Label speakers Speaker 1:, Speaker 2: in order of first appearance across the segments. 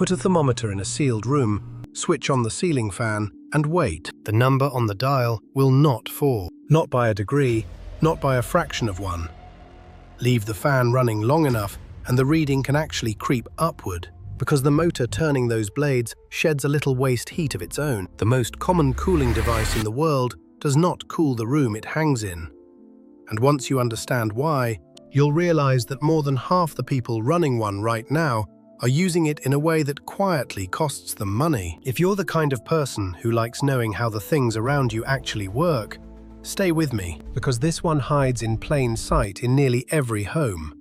Speaker 1: Put a thermometer in a sealed room, switch on the ceiling fan, and wait. The number on the dial will not fall. Not by a degree, not by a fraction of one. Leave the fan running long enough, and the reading can actually creep upward, because the motor turning those blades sheds a little waste heat of its own. The most common cooling device in the world does not cool the room it hangs in. And once you understand why, you'll realize that more than half the people running one right now are using it in a way that quietly costs them money. If you're the kind of person who likes knowing how the things around you actually work, stay with me, because this one hides in plain sight in nearly every home.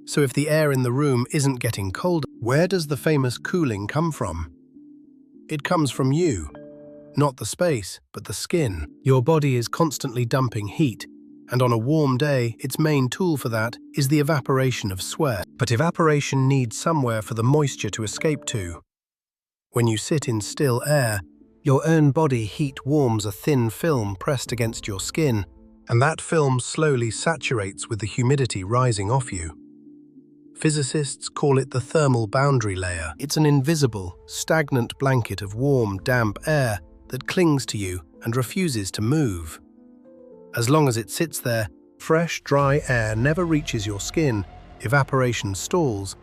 Speaker 1: So if the air in the room isn't getting colder, where does the famous cooling come from? It comes from you. Not the space, but the skin. Your body is constantly dumping heat, and on a warm day, its main tool for that is the evaporation of sweat. But evaporation needs somewhere for the moisture to escape to. When you sit in still air, your own body heat warms a thin film pressed against your skin, and that film slowly saturates with the humidity rising off you. Physicists call it the thermal boundary layer. It's an invisible, stagnant blanket of warm, damp air that clings to you and refuses to move. As long as it sits there, fresh, dry air never reaches your skin, evaporation stalls,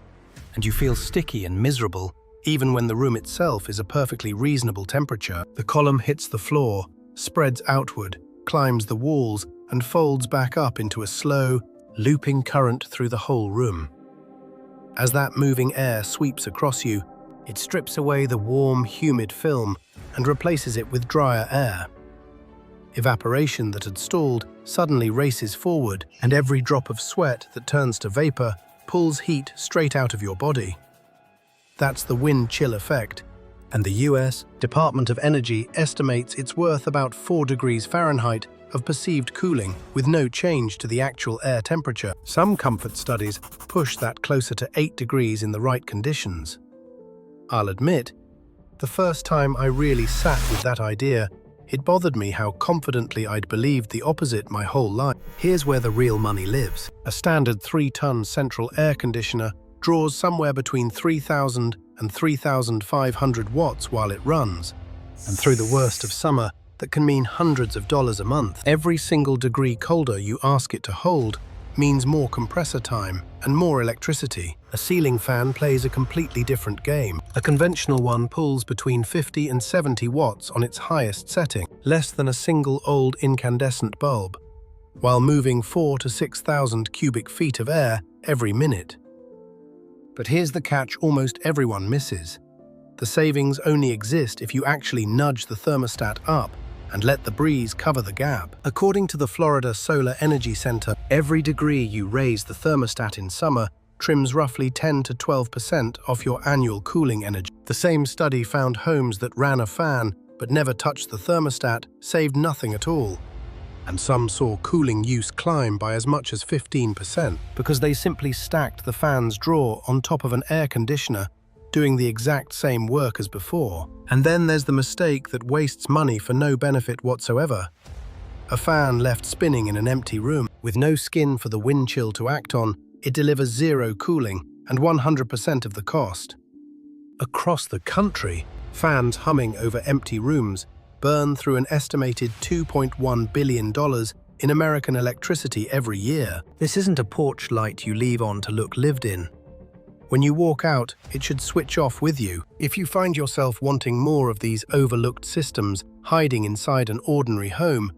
Speaker 1: and you feel sticky and miserable, even when the room itself is a perfectly reasonable temperature. The column hits the floor, spreads outward, climbs the walls, and folds back up into a slow, looping current through the whole room. As that moving air sweeps across you, it strips away the warm, humid film and replaces it with drier air. Evaporation that had stalled suddenly races forward, and every drop of sweat that turns to vapor pulls heat straight out of your body. That's the wind-chill effect, and the US Department of Energy estimates it's worth about 4 degrees Fahrenheit of perceived cooling with no change to the actual air temperature. Some comfort studies push that closer to 8 degrees in the right conditions. I'll admit, the first time I really sat with that idea, it bothered me how confidently I'd believed the opposite my whole life. Here's where the real money lives. A standard 3-ton central air conditioner draws somewhere between 3,000 and 3,500 watts while it runs. And through the worst of summer, that can mean hundreds of dollars a month. Every single degree colder you ask it to hold means more compressor time and more electricity. A ceiling fan plays a completely different game. A conventional one pulls between 50 and 70 watts on its highest setting, less than a single old incandescent bulb, while moving 4,000 to 6,000 cubic feet of air every minute. But here's the catch almost everyone misses. The savings only exist if you actually nudge the thermostat up and let the breeze cover the gap. According to the Florida Solar Energy Center, every degree you raise the thermostat in summer trims roughly 10 to 12% off your annual cooling energy. The same study found homes that ran a fan but never touched the thermostat saved nothing at all. And some saw cooling use climb by as much as 15% because they simply stacked the fan's draw on top of an air conditioner, doing the exact same work as before. And then there's the mistake that wastes money for no benefit whatsoever. A fan left spinning in an empty room, with no skin for the wind chill to act on, it delivers zero cooling and 100% of the cost. Across the country, fans humming over empty rooms burn through an estimated $2.1 billion in American electricity every year. This isn't a porch light you leave on to look lived in. When you walk out, it should switch off with you. If you find yourself wanting more of these overlooked systems hiding inside an ordinary home,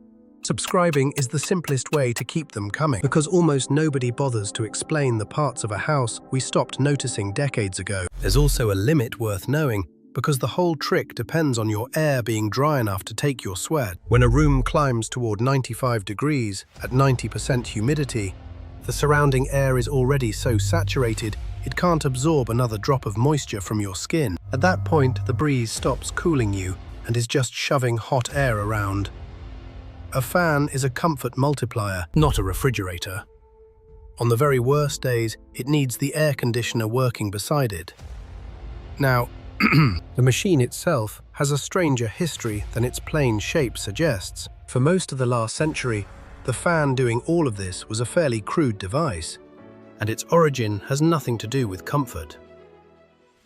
Speaker 1: subscribing is the simplest way to keep them coming, because almost nobody bothers to explain the parts of a house we stopped noticing decades ago. There's also a limit worth knowing, because the whole trick depends on your air being dry enough to take your sweat. When a room climbs toward 95 degrees at 90% humidity, the surrounding air is already so saturated it can't absorb another drop of moisture from your skin. At that point, the breeze stops cooling you and is just shoving hot air around. A fan is a comfort multiplier, not a refrigerator. On the very worst days, it needs the air conditioner working beside it. Now, the machine itself has a stranger history than its plain shape suggests. For most of the last century, the fan doing all of this was a fairly crude device, and its origin has nothing to do with comfort.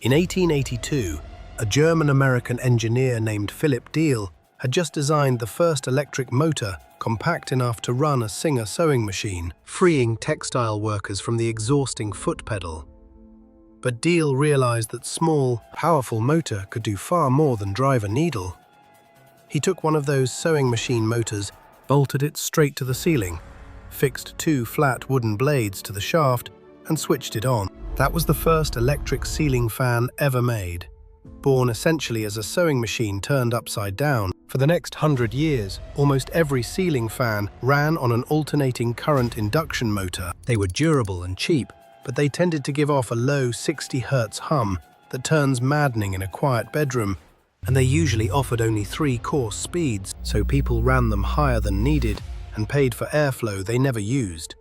Speaker 1: In 1882, a German-American engineer named Philip Diehl had just designed the first electric motor compact enough to run a Singer sewing machine, freeing textile workers from the exhausting foot pedal. But Diehl realized that small, powerful motor could do far more than drive a needle. He took one of those sewing machine motors, bolted it straight to the ceiling, fixed 2 flat wooden blades to the shaft, and switched it on. That was the first electric ceiling fan ever made, born essentially as a sewing machine turned upside down. For the next 100 years, almost every ceiling fan ran on an alternating current induction motor. They were durable and cheap, but they tended to give off a low 60 Hz hum that turns maddening in a quiet bedroom, and they usually offered only 3 course speeds, so people ran them higher than needed and paid for airflow they never used.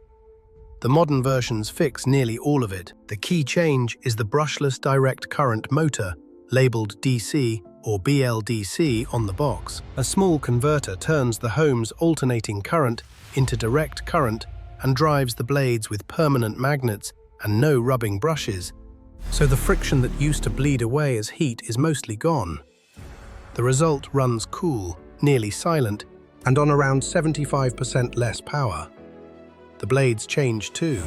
Speaker 1: The modern versions fix nearly all of it. The key change is the brushless direct current motor, labeled DC or BLDC on the box. A small converter turns the home's alternating current into direct current and drives the blades with permanent magnets and no rubbing brushes, so the friction that used to bleed away as heat is mostly gone. The result runs cool, nearly silent, and on around 75% less power. The blades change too.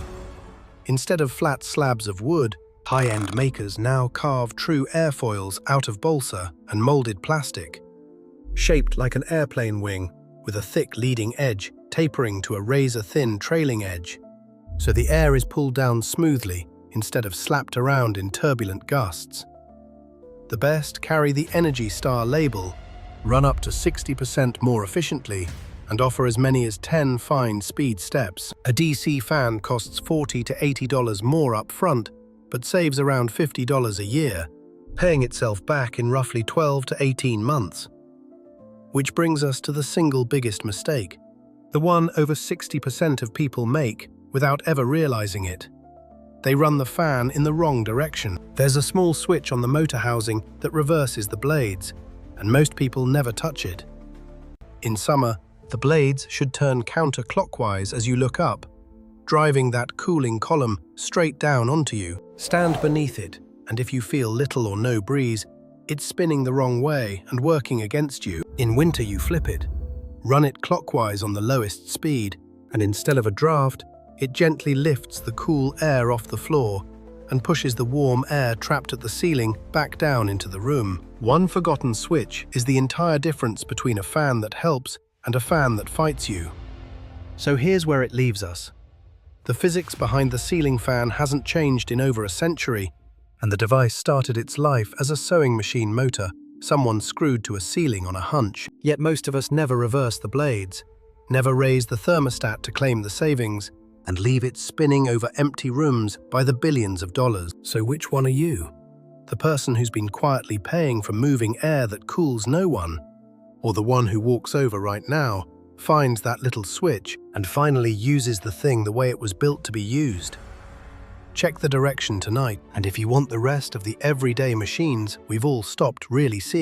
Speaker 1: Instead of flat slabs of wood, high-end makers now carve true airfoils out of balsa and molded plastic, shaped like an airplane wing with a thick leading edge tapering to a razor-thin trailing edge, so the air is pulled down smoothly instead of slapped around in turbulent gusts. The best carry the Energy Star label, run up to 60% more efficiently, and offer as many as 10 fine speed steps. A DC fan costs $40 to $80 more up front, but saves around $50 a year, paying itself back in roughly 12 to 18 months. Which brings us to the single biggest mistake, the one over 60% of people make without ever realizing it. They run the fan in the wrong direction. There's a small switch on the motor housing that reverses the blades, and most people never touch it. In summer, the blades should turn counterclockwise as you look up, driving that cooling column straight down onto you. Stand beneath it, and if you feel little or no breeze, it's spinning the wrong way and working against you. In winter, you flip it. Run it clockwise on the lowest speed, and instead of a draft, it gently lifts the cool air off the floor and pushes the warm air trapped at the ceiling back down into the room. One forgotten switch is the entire difference between a fan that helps and a fan that fights you. So here's where it leaves us. The physics behind the ceiling fan hasn't changed in over a century, and the device started its life as a sewing machine motor someone screwed to a ceiling on a hunch. Yet most of us never reverse the blades, never raise the thermostat to claim the savings, and leave it spinning over empty rooms by the billions of dollars. So which one are you? The person who's been quietly paying for moving air that cools no one? Or the one who walks over right now, finds that little switch, and finally uses the thing the way it was built to be used? Check the direction tonight, and if you want the rest of the everyday machines we've all stopped really seeing,